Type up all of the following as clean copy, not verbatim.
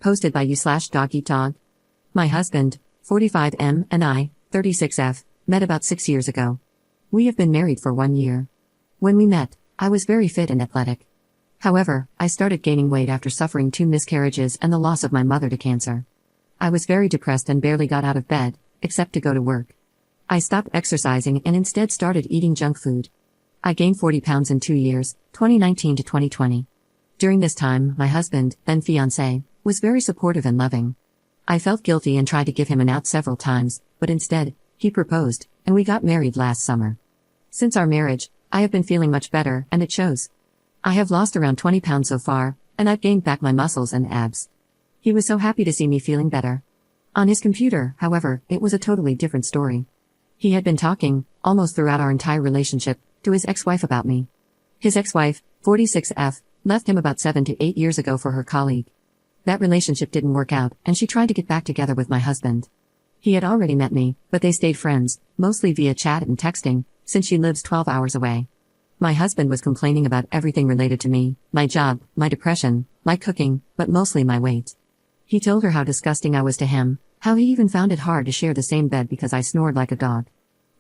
Hosted by you/dog. My husband, 45M, and I, 36F, met about 6 years ago. We have been married for 1 year. When we met, I was very fit and athletic. However, I started gaining weight after suffering 2 miscarriages and the loss of my mother to cancer. I was very depressed and barely got out of bed, except to go to work. I stopped exercising and instead started eating junk food. I gained 40 pounds in 2 years, 2019 to 2020. During this time, my husband, then fiancé, was very supportive and loving. I felt guilty and tried to give him an out several times, but instead, he proposed, and we got married last summer. Since our marriage, I have been feeling much better, and it shows. I have lost around 20 pounds so far, and I've gained back my muscles and abs. He was so happy to see me feeling better. On his computer, however, it was a totally different story. He had been talking, almost throughout our entire relationship, to his ex-wife about me. His ex-wife, 46F, left him about 7 to 8 years ago for her colleague. That relationship didn't work out, and she tried to get back together with my husband. He had already met me, but they stayed friends, mostly via chat and texting, since she lives 12 hours away. My husband was complaining about everything related to me, my job, my depression, my cooking, but mostly my weight. He told her how disgusting I was to him, how he even found it hard to share the same bed because I snored like a dog.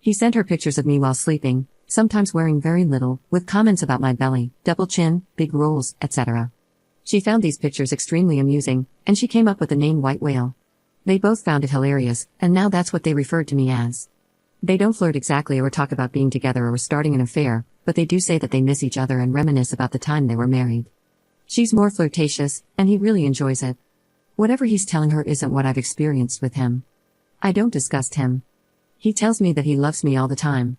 He sent her pictures of me while sleeping, sometimes wearing very little, with comments about my belly, double chin, big rolls, etc. She found these pictures extremely amusing, and she came up with the name White Whale. They both found it hilarious, and now that's what they referred to me as. They don't flirt exactly or talk about being together or starting an affair, but they do say that they miss each other and reminisce about the time they were married. She's more flirtatious, and he really enjoys it. Whatever he's telling her isn't what I've experienced with him. I don't disgust him. He tells me that he loves me all the time.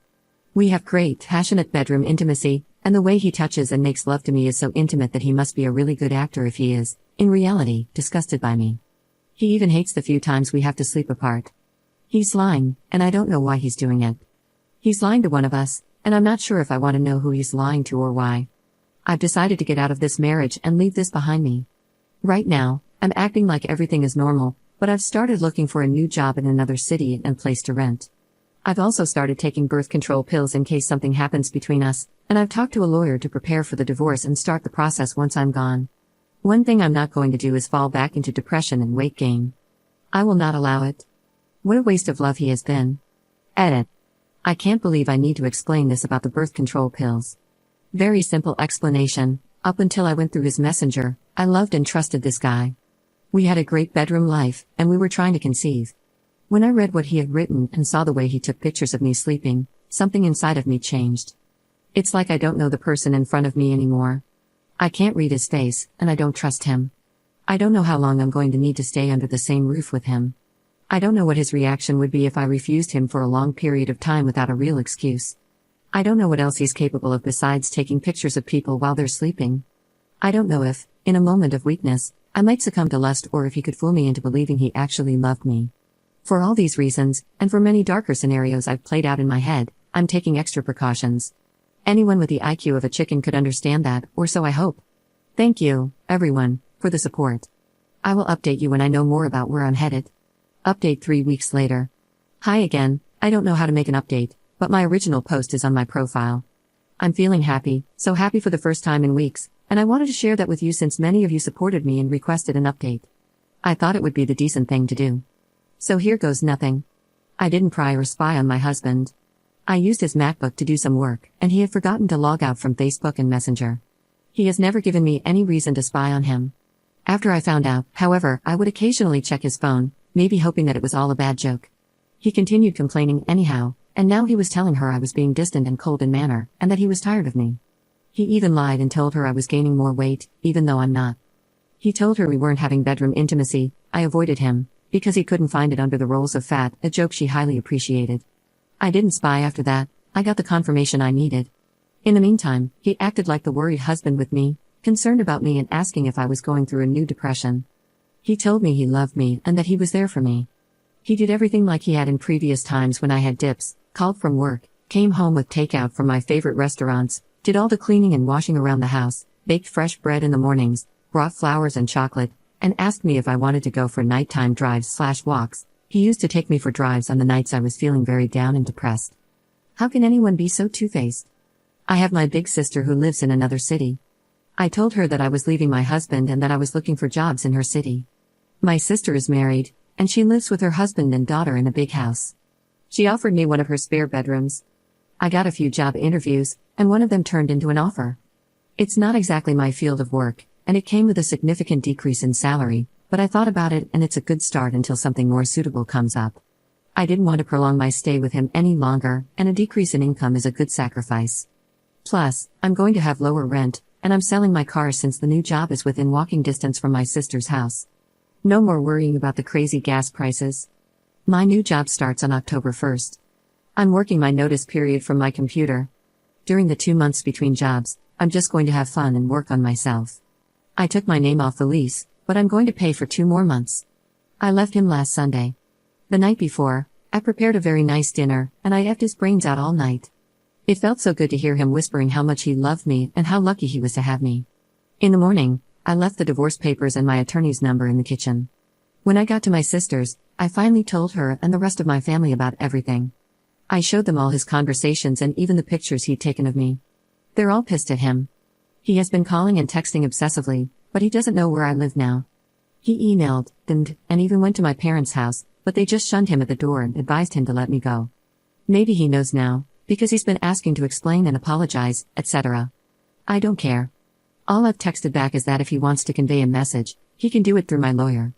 We have great, passionate bedroom intimacy, and the way he touches and makes love to me is so intimate that he must be a really good actor if he is, in reality, disgusted by me. He even hates the few times we have to sleep apart. He's lying, and I don't know why he's doing it. He's lying to one of us, and I'm not sure if I want to know who he's lying to or why. I've decided to get out of this marriage and leave this behind me. Right now, I'm acting like everything is normal, but I've started looking for a new job in another city and place to rent. I've also started taking birth control pills in case something happens between us, and I've talked to a lawyer to prepare for the divorce and start the process once I'm gone. One thing I'm not going to do is fall back into depression and weight gain. I will not allow it. What a waste of love he has been. Edit. I can't believe I need to explain this about the birth control pills. Very simple explanation. Up until I went through his messenger, I loved and trusted this guy. We had a great bedroom life, and we were trying to conceive. When I read what he had written and saw the way he took pictures of me sleeping, something inside of me changed. It's like I don't know the person in front of me anymore. I can't read his face, and I don't trust him. I don't know how long I'm going to need to stay under the same roof with him. I don't know what his reaction would be if I refused him for a long period of time without a real excuse. I don't know what else he's capable of besides taking pictures of people while they're sleeping. I don't know if, in a moment of weakness, I might succumb to lust or if he could fool me into believing he actually loved me. For all these reasons, and for many darker scenarios I've played out in my head, I'm taking extra precautions. Anyone with the IQ of a chicken could understand that, or so I hope. Thank you, everyone, for the support. I will update you when I know more about where I'm headed. Update 3 weeks later. Hi again, I don't know how to make an update, but my original post is on my profile. I'm feeling happy, so happy for the first time in weeks, and I wanted to share that with you since many of you supported me and requested an update. I thought it would be the decent thing to do. So here goes nothing. I didn't pry or spy on my husband. I used his MacBook to do some work, and he had forgotten to log out from Facebook and Messenger. He has never given me any reason to spy on him. After I found out, however, I would occasionally check his phone, maybe hoping that it was all a bad joke. He continued complaining anyhow, and now he was telling her I was being distant and cold in manner, and that he was tired of me. He even lied and told her I was gaining more weight, even though I'm not. He told her we weren't having bedroom intimacy. I avoided him, because he couldn't find it under the rolls of fat, a joke she highly appreciated. I didn't spy after that, I got the confirmation I needed. In the meantime, he acted like the worried husband with me, concerned about me and asking if I was going through a new depression. He told me he loved me and that he was there for me. He did everything like he had in previous times when I had dips, called from work, came home with takeout from my favorite restaurants, did all the cleaning and washing around the house, baked fresh bread in the mornings, brought flowers and chocolate, and asked me if I wanted to go for nighttime drives/walks. He used to take me for drives on the nights I was feeling very down and depressed. How can anyone be so two-faced? I have my big sister who lives in another city. I told her that I was leaving my husband and that I was looking for jobs in her city. My sister is married, and she lives with her husband and daughter in a big house. She offered me one of her spare bedrooms. I got a few job interviews, and one of them turned into an offer. It's not exactly my field of work, and it came with a significant decrease in salary, but I thought about it and it's a good start until something more suitable comes up. I didn't want to prolong my stay with him any longer, and a decrease in income is a good sacrifice. Plus, I'm going to have lower rent, and I'm selling my car since the new job is within walking distance from my sister's house. No more worrying about the crazy gas prices. My new job starts on October 1st. I'm working my notice period from my computer. During the 2 months between jobs, I'm just going to have fun and work on myself. I took my name off the lease, but I'm going to pay for 2 more months. I left him last Sunday. The night before, I prepared a very nice dinner, and I effed his brains out all night. It felt so good to hear him whispering how much he loved me and how lucky he was to have me. In the morning, I left the divorce papers and my attorney's number in the kitchen. When I got to my sister's, I finally told her and the rest of my family about everything. I showed them all his conversations and even the pictures he'd taken of me. They're all pissed at him. He has been calling and texting obsessively, but he doesn't know where I live now. He emailed, and even went to my parents' house, but they just shunned him at the door and advised him to let me go. Maybe he knows now, because he's been asking to explain and apologize, etc. I don't care. All I've texted back is that if he wants to convey a message, he can do it through my lawyer.